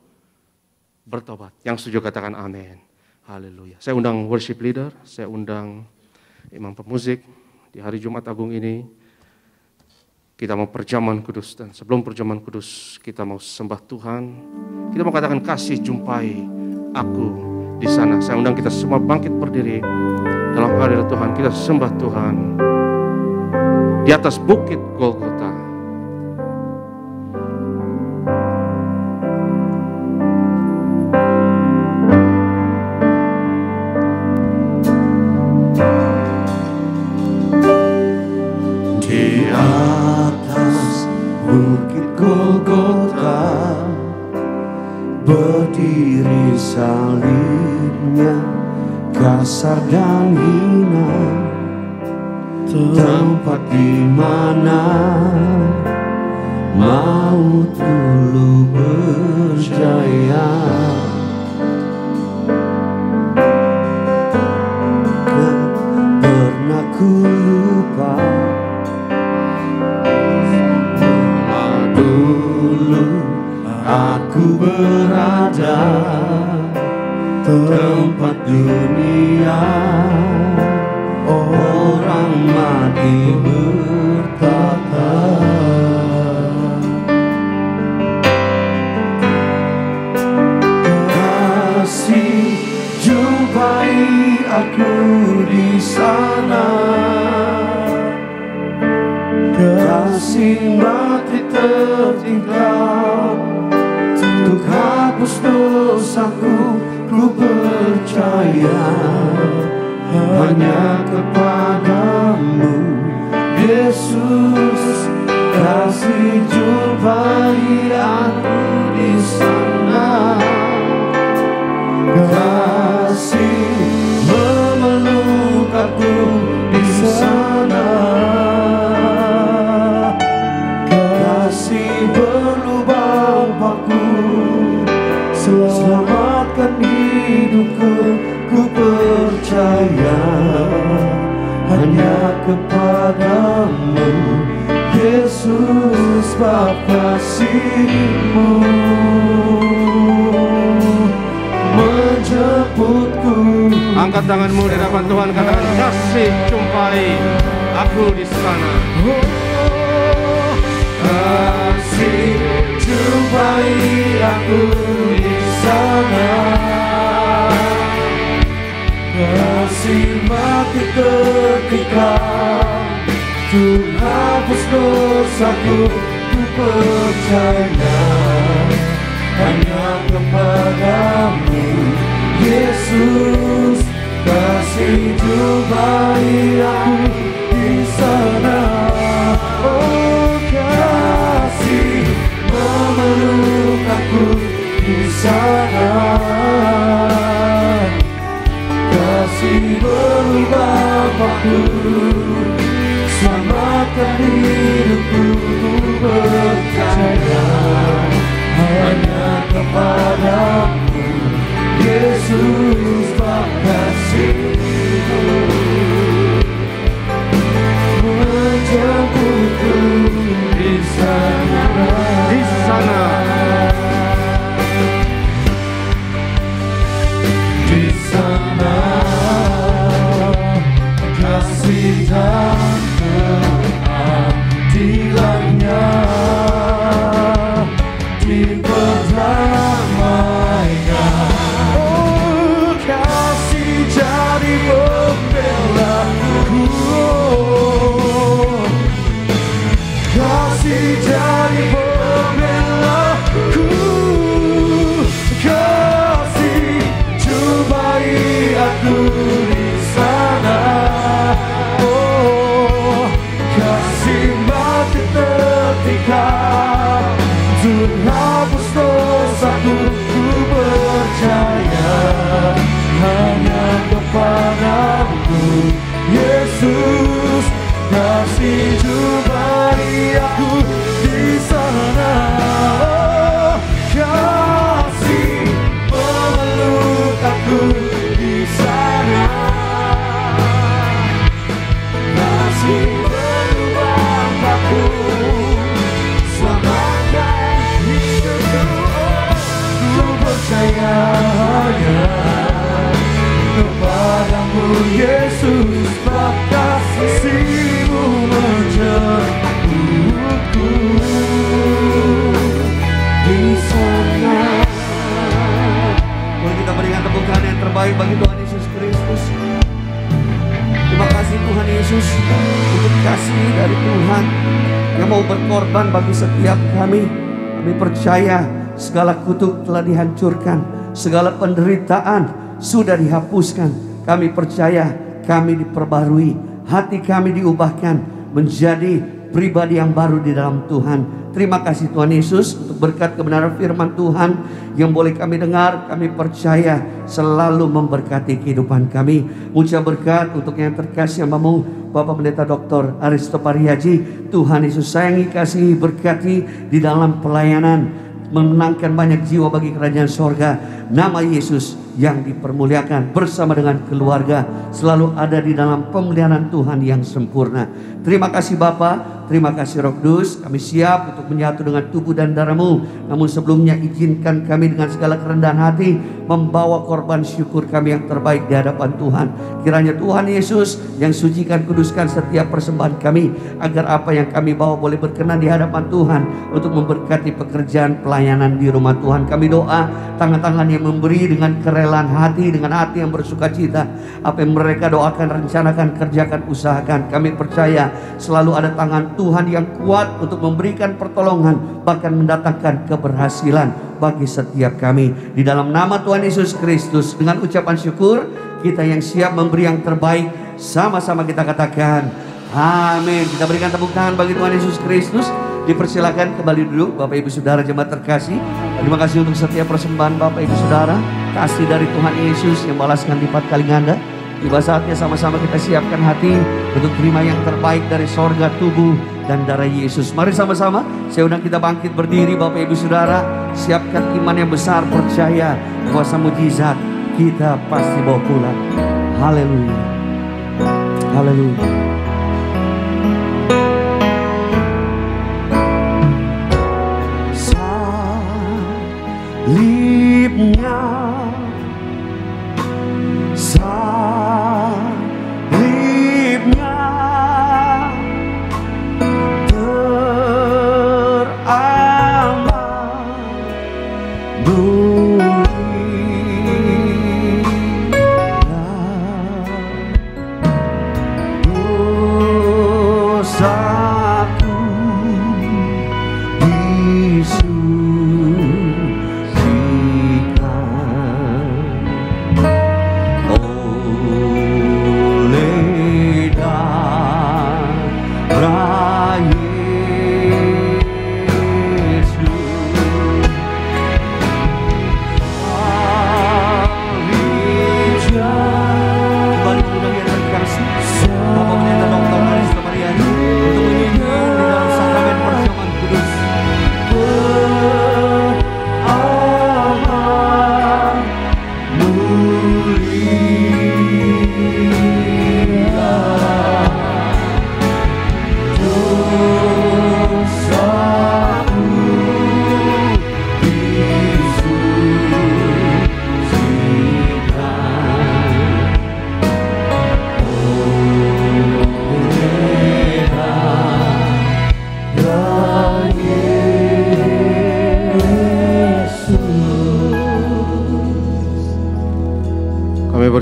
bertobat. Yang setuju katakan amin. Haleluya. Saya undang worship leader, saya undang imam pemusik di hari Jumat Agung ini. Kita mau perjamuan kudus, dan sebelum perjamuan kudus kita mau sembah Tuhan. Kita mau katakan, kasih jumpai aku di sana. Saya undang kita semua bangkit berdiri dalam hadirat Tuhan. Kita sembah Tuhan di atas bukit Golgota. Berdiri salibnya kasar dan hina, tempat di mana maut dulu berjaya. Pernah ku lupa dulu aku berada tempat dunia orang mati bertata. Kasih jumpai aku di sana, kasih mati tertinggal untuk hapus dosaku. Ku percaya hanya kepadamu, Yesus. Kasih jumpai aku di sana, kasih memeluk aku di sana, kasih berlubang paku selamatkan hidupku. Ku percaya hanya kepadamu, Yesus, bab kasih-Mu menjemputku. Angkat tanganmu di hadapan Tuhan, katakan, kasih jumpai aku di sana. Kasih jumpai aku di sana. Kasih mati ketika Tuhan hapus dosaku. Ku percaya hanya kepadamu, Yesus. Kasih jumpai aku di sana. Oh, kasih memeluk aku di sana. Kasih berubah aku, selamatkan hidupku. Ku percaya hanya kepadamu, Yesus. Kasih-Mu menjemputku di sana. Di sana. Di sana kasih dan keadilannya diperdamaikan. Oh, kasih jadi pembelaku. Kasih jadi pembelaku. Kasih jumpai aku di sana. Oh, kasih mati ketika Tuhan hapus dosaku. Ku percaya hanya kepadamu, Yesus. Kasih jumpai aku di sana. Oh, kasih memeluk aku di sana. Kasih berubah aku, selamatkan hidupku. Ku percaya hanya kepadamu, Yesus. Kasih-Mu menjemputku di sana. Boleh kita berikan tepuk tangan yang terbaik bagi Tuhan Yesus Kristus. Terima kasih Tuhan Yesus untuk kasih dari Tuhan yang mau berkorban bagi setiap kami. Kami percaya segala kutuk telah dihancurkan, segala penderitaan sudah dihapuskan. Kami percaya kami diperbarui, hati kami diubahkan menjadi pribadi yang baru di dalam Tuhan. Terima kasih Tuhan Yesus untuk berkat kebenaran firman Tuhan yang boleh kami dengar. Kami percaya selalu memberkati kehidupan kami. Ucap berkat untuk yang terkasih hambamu Bapak Pendeta Dr. Aristo Parihaji. Tuhan Yesus sayangi, kasihi, berkati di dalam pelayanan, memenangkan banyak jiwa bagi kerajaan sorga. Nama Yesus yang dipermuliakan bersama dengan keluarga selalu ada di dalam pemeliharaan Tuhan yang sempurna. Terima kasih Bapa, terima kasih Roh Kudus. Kami siap untuk menyatu dengan tubuh dan darah-Mu. Namun sebelumnya izinkan kami dengan segala kerendahan hati membawa korban syukur kami yang terbaik di hadapan Tuhan. Kiranya Tuhan Yesus yang sucikan, kuduskan setiap persembahan kami, agar apa yang kami bawa boleh berkenan di hadapan Tuhan untuk memberkati pekerjaan pelayanan di rumah Tuhan. Kami doa tangan-tangan yang memberi dengan kerelaan hati, dengan hati yang bersuka cita. Apa yang mereka doakan, rencanakan, kerjakan, usahakan, kami percaya selalu ada tangan Tuhan yang kuat untuk memberikan pertolongan, bahkan mendatangkan keberhasilan bagi setiap kami. Di dalam nama Tuhan Yesus Kristus, dengan ucapan syukur, kita yang siap memberi yang terbaik, sama-sama kita katakan amin. Kita berikan tepuk tangan bagi Tuhan Yesus Kristus. Dipersilakan kembali duduk Bapak Ibu Saudara jemaat terkasih. Terima kasih untuk setiap persembahan Bapak Ibu Saudara. Kasih dari Tuhan Yesus yang balaskan lipat kali ganda. Tiba saatnya sama-sama kita siapkan hati untuk terima yang terbaik dari sorga, tubuh dan darah Yesus. Mari sama-sama saya undang kita bangkit berdiri Bapak Ibu Saudara. Siapkan iman yang besar, percaya kuasa mujizat kita pasti bawa pulang. Haleluya. Haleluya. Salibnya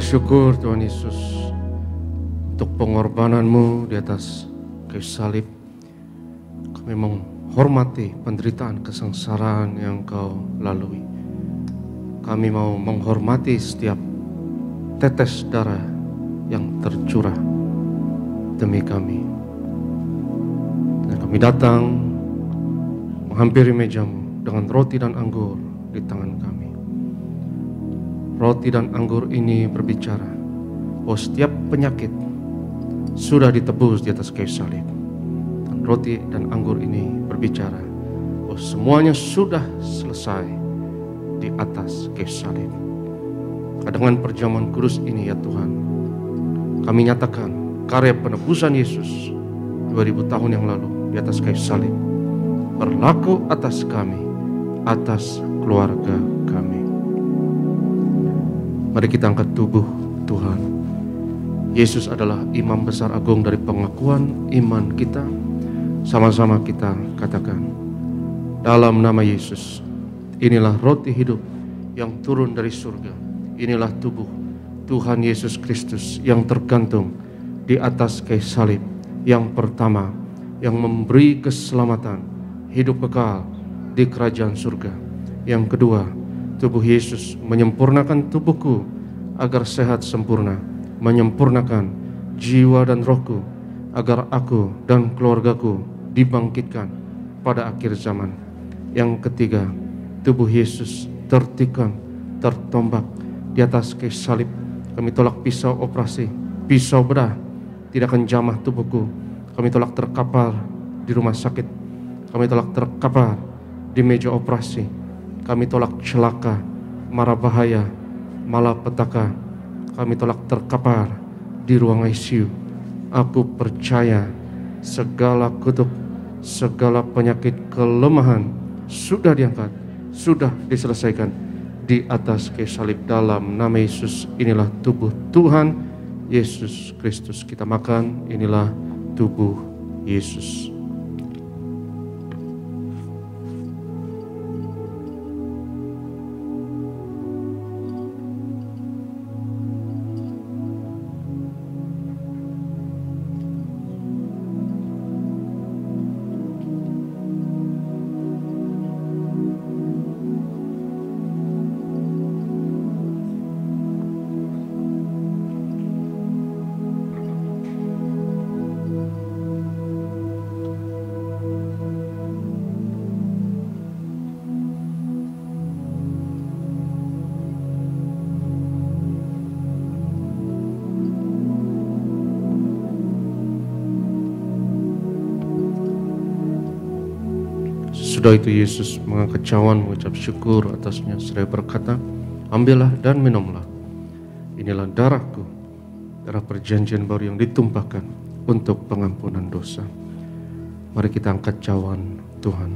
bersyukur Tuhan Yesus untuk pengorbanan-Mu di atas kayu salib. Kami menghormati penderitaan kesengsaraan yang Kau lalui. Kami mau menghormati setiap tetes darah yang tercurah demi kami. Dan kami datang menghampiri meja-Mu dengan roti dan anggur di tangan kami. Roti dan anggur ini berbicara bahwa setiap penyakit sudah ditebus di atas kayu salib. Dan roti dan anggur ini berbicara bahwa semuanya sudah selesai di atas kayu salib. Dengan perjamuan kudus ini ya Tuhan, kami nyatakan karya penebusan Yesus 2000 tahun yang lalu di atas kayu salib berlaku atas kami, atas keluarga kami. Mari kita angkat tubuh Tuhan. Yesus adalah imam besar agung dari pengakuan iman kita. Sama-sama kita katakan, dalam nama Yesus, inilah roti hidup yang turun dari surga. Inilah tubuh Tuhan Yesus Kristus yang tergantung di atas kayu salib. Yang pertama, yang memberi keselamatan, hidup kekal di kerajaan surga. Yang kedua, tubuh Yesus menyempurnakan tubuhku agar sehat sempurna, menyempurnakan jiwa dan rohku agar aku dan keluargaku dibangkitkan pada akhir zaman. Yang ketiga, tubuh Yesus tertikam, tertombak di atas kayu salib. Kami tolak pisau operasi, pisau bedah tidak akan jamah tubuhku. Kami tolak terkapar di rumah sakit, kami tolak terkapar di meja operasi. Kami tolak celaka, mara bahaya, malapetaka. Kami tolak terkapar di ruang ICU. Aku percaya segala kutuk, segala penyakit kelemahan sudah diangkat, sudah diselesaikan di atas kayu salib. Dalam nama Yesus, inilah tubuh Tuhan Yesus Kristus. Kita makan, inilah tubuh Yesus. Sesudah itu Yesus mengangkat cawan, mengucap syukur atasnya, seraya berkata, ambillah dan minumlah. Inilah darahku, darah perjanjian baru yang ditumpahkan untuk pengampunan dosa. Mari kita angkat cawan Tuhan.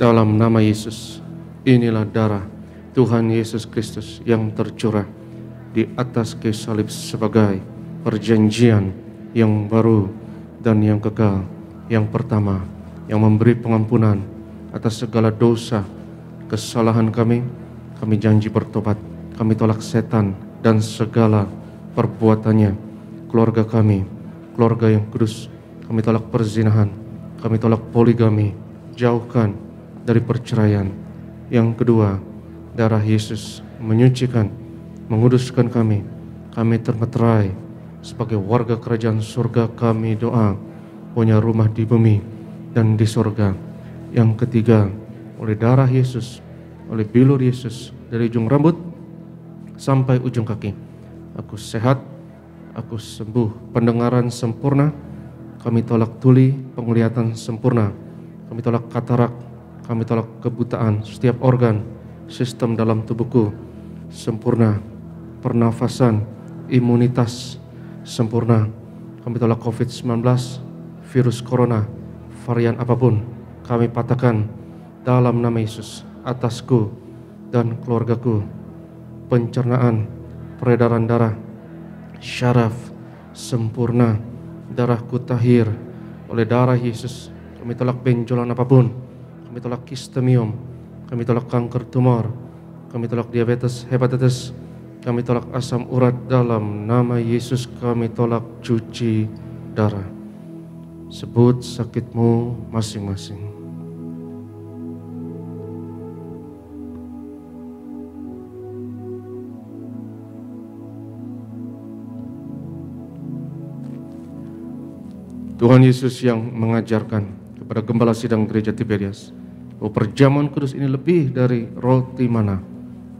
Dalam nama Yesus, inilah darah Tuhan Yesus Kristus yang tercurah di atas kayu salib sebagai perjanjian yang baru dan yang kekal. Yang pertama, yang memberi pengampunan atas segala dosa, kesalahan kami. Kami janji bertobat. Kami tolak setan dan segala perbuatannya. Keluarga kami, keluarga yang kudus. Kami tolak perzinahan. Kami tolak poligami. Jauhkan dari perceraian. Yang kedua, darah Yesus menyucikan, menguduskan kami. Kami termeterai sebagai warga kerajaan surga. Kami doa punya rumah di bumi dan di surga. Yang ketiga, oleh darah Yesus, oleh bilur Yesus, dari ujung rambut sampai ujung kaki, aku sehat, aku sembuh, pendengaran sempurna. Kami tolak tuli, penglihatan sempurna. Kami tolak katarak, kami tolak kebutaan. Setiap organ, sistem dalam tubuhku sempurna. Pernafasan, imunitas sempurna. Kami tolak COVID-19, virus corona, varian apapun, kami patahkan dalam nama Yesus atasku dan keluargaku. Pencernaan, peredaran darah, syaraf sempurna, darahku tahir oleh darah Yesus. Kami tolak benjolan apapun, kami tolak kistemium, kami tolak kanker tumor, kami tolak diabetes, hepatitis, Kami tolak asam urat dalam nama Yesus. Kami tolak cuci darah. Sebut sakitmu masing-masing. Tuhan Yesus yang mengajarkan kepada gembala sidang gereja Tiberias bahwa perjamuan kudus ini lebih dari roti mana.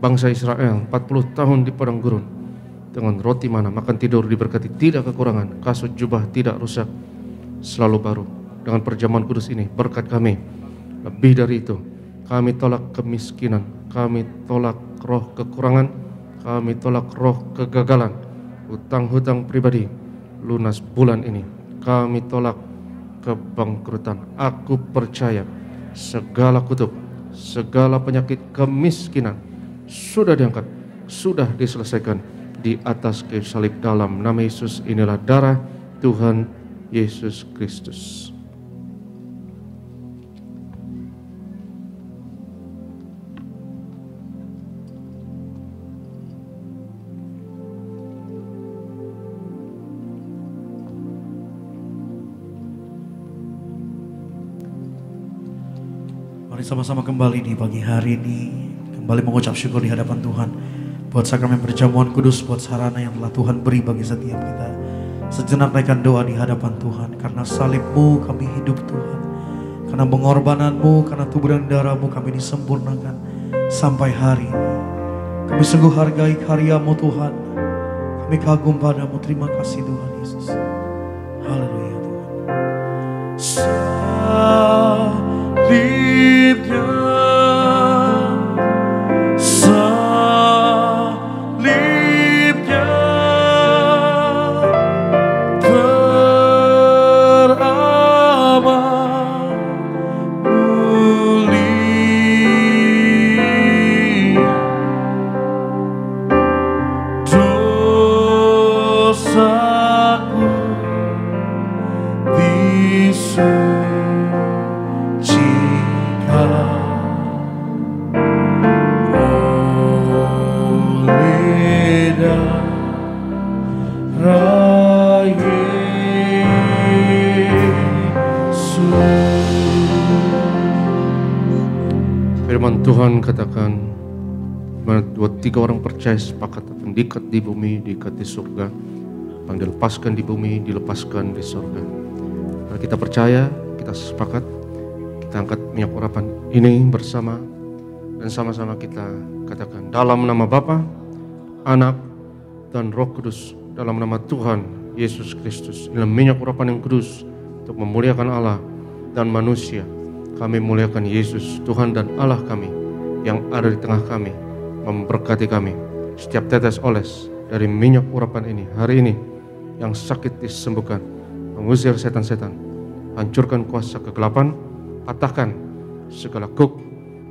Bangsa Israel 40 tahun di padang gurun dengan roti mana, makan tidur diberkati, tidak kekurangan, kasut jubah tidak rusak, selalu baru. Dengan perjamuan kudus ini berkat kami lebih dari itu. Kami tolak kemiskinan, kami tolak roh kekurangan, kami tolak roh kegagalan, hutang-hutang pribadi lunas bulan ini. Kami tolak kebangkrutan. Aku percaya segala kutuk, segala penyakit kemiskinan sudah diangkat, sudah diselesaikan di atas kayu salib dalam nama Yesus. Inilah darah Tuhan Yesus Kristus. Mari sama-sama kembali di pagi hari ini, kembali mengucap syukur di hadapan Tuhan buat sakramen perjamuan kudus, buat sarana yang telah Tuhan beri bagi setiap kita. Sejenak naikkan doa di hadapan Tuhan. Karena salib-Mu kami hidup Tuhan, karena pengorbanan-Mu, karena tubuh dan darah-Mu kami disempurnakan sampai hari ini. Kami sungguh hargai karya-Mu Tuhan, kami kagum padamu. Terima kasih Tuhan Yesus. Haleluya Tuhan. Salibnya, salibnya teramat mulia, dosaku disucikan oleh darah Yesus. Firman Tuhan katakan, mana 2-3 orang percaya sepakat akan diikat di bumi, diikat di surga. Yang dilepaskan di bumi, dilepaskan di surga. Kalau kita percaya, kita sepakat, kita angkat minyak urapan ini bersama dan sama-sama kita katakan dalam nama Bapa, Anak, dan Roh Kudus, dalam nama Tuhan Yesus Kristus. Inilah minyak urapan yang kudus untuk memuliakan Allah dan manusia. Kami muliakan Yesus, Tuhan dan Allah kami yang ada di tengah kami, memberkati kami. Setiap tetes oles dari minyak urapan ini hari ini, yang sakit disembuhkan, mengusir setan-setan, hancurkan kuasa kegelapan, patahkan segala kuk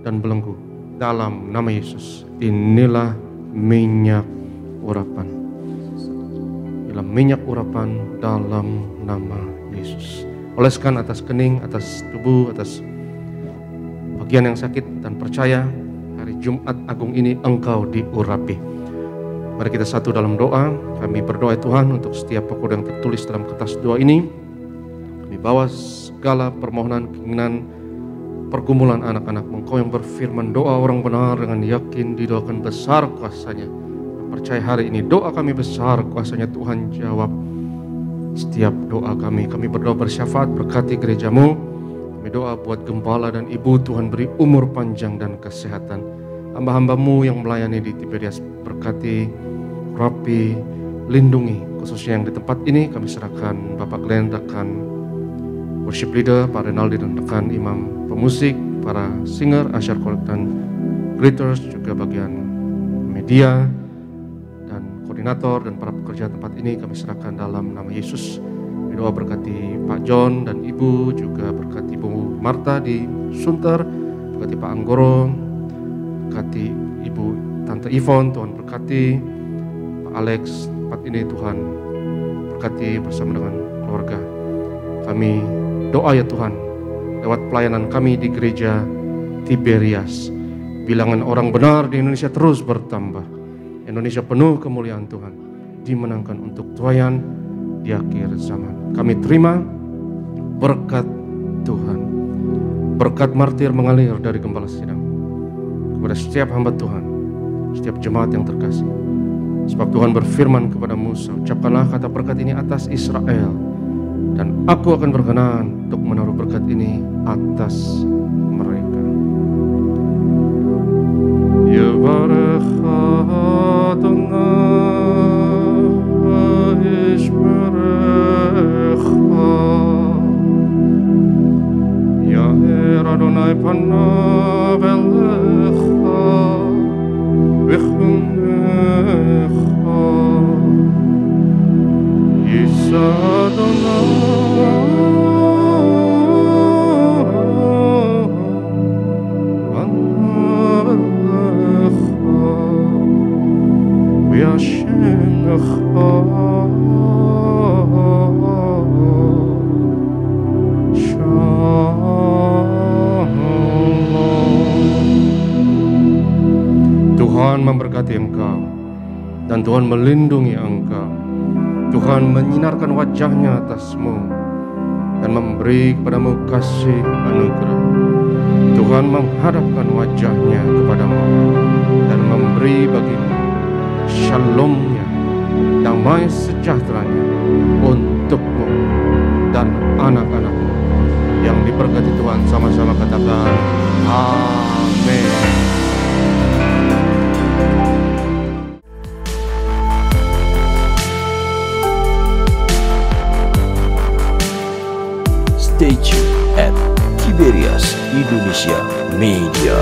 dan belenggu dalam nama Yesus. Inilah minyak urapan. Inilah minyak urapan dalam nama Yesus. Oleskan atas kening, atas tubuh, atas bagian yang sakit, dan percaya hari Jumat Agung ini engkau diurapi. Mari kita satu dalam doa. Kami berdoa Tuhan untuk setiap pokok yang tertulis dalam kertas doa ini. Kami bawa segala permohonan, keinginan, pergumulan anak-anak-Mu. Engkau yang berfirman, doa orang benar dengan yakin didoakan besar kuasanya. Percaya hari ini doa kami besar kuasanya. Tuhan jawab setiap doa kami. Kami berdoa bersyafaat, berkati gereja-Mu. Kami doa buat gembala dan ibu, Tuhan beri umur panjang dan kesehatan. Hamba-hamba-Mu yang melayani di Tiberias, berkati, rapi, lindungi, khususnya yang di tempat ini. Kami serahkan Bapak Glenn, rekan worship leader, Pak Renaldi, dan rekan imam pemusik, para singer, asyar kolek dan greeters, juga bagian media dan koordinator dan para pekerja tempat ini. Kami serahkan dalam nama Yesus. Kami doa berkati Pak John dan Ibu, juga berkati Ibu Marta di Sunter, berkati Pak Anggoro, berkati Ibu Tante Yvonne, Tuhan berkati Pak Alex, tempat ini Tuhan berkati bersama dengan keluarga. Kami doa ya Tuhan, lewat pelayanan kami di gereja Tiberias, bilangan orang benar di Indonesia terus bertambah. Indonesia penuh kemuliaan Tuhan, dimenangkan untuk tuayan di akhir zaman. Kami terima berkat Tuhan, berkat martir mengalir dari Gembala Sidang kepada setiap hamba Tuhan, setiap jemaat yang terkasih. Sebab Tuhan berfirman kepada Musa, ucapkanlah kata berkat ini atas Israel, dan aku akan berkenan untuk menaruh berkat ini atas mereka. Yevarech Adonai Yishmerecha, Yair Adonai panav elecha v'chunecha, Yisa Adonai panav elecha v'yashemecha Tuhan memberkati engkau dan Tuhan melindungi engkau. Tuhan menyinarkan wajahnya atasmu dan memberi kepadamu kasih anugerah. Tuhan menghadapkan wajahnya kepadamu dan memberi bagimu shalomnya, damai sejahteranya untukmu dan anak-anakmu. Yang diberkati Tuhan sama-sama katakan amin. Stay tuned at Tiberias Indonesia Media.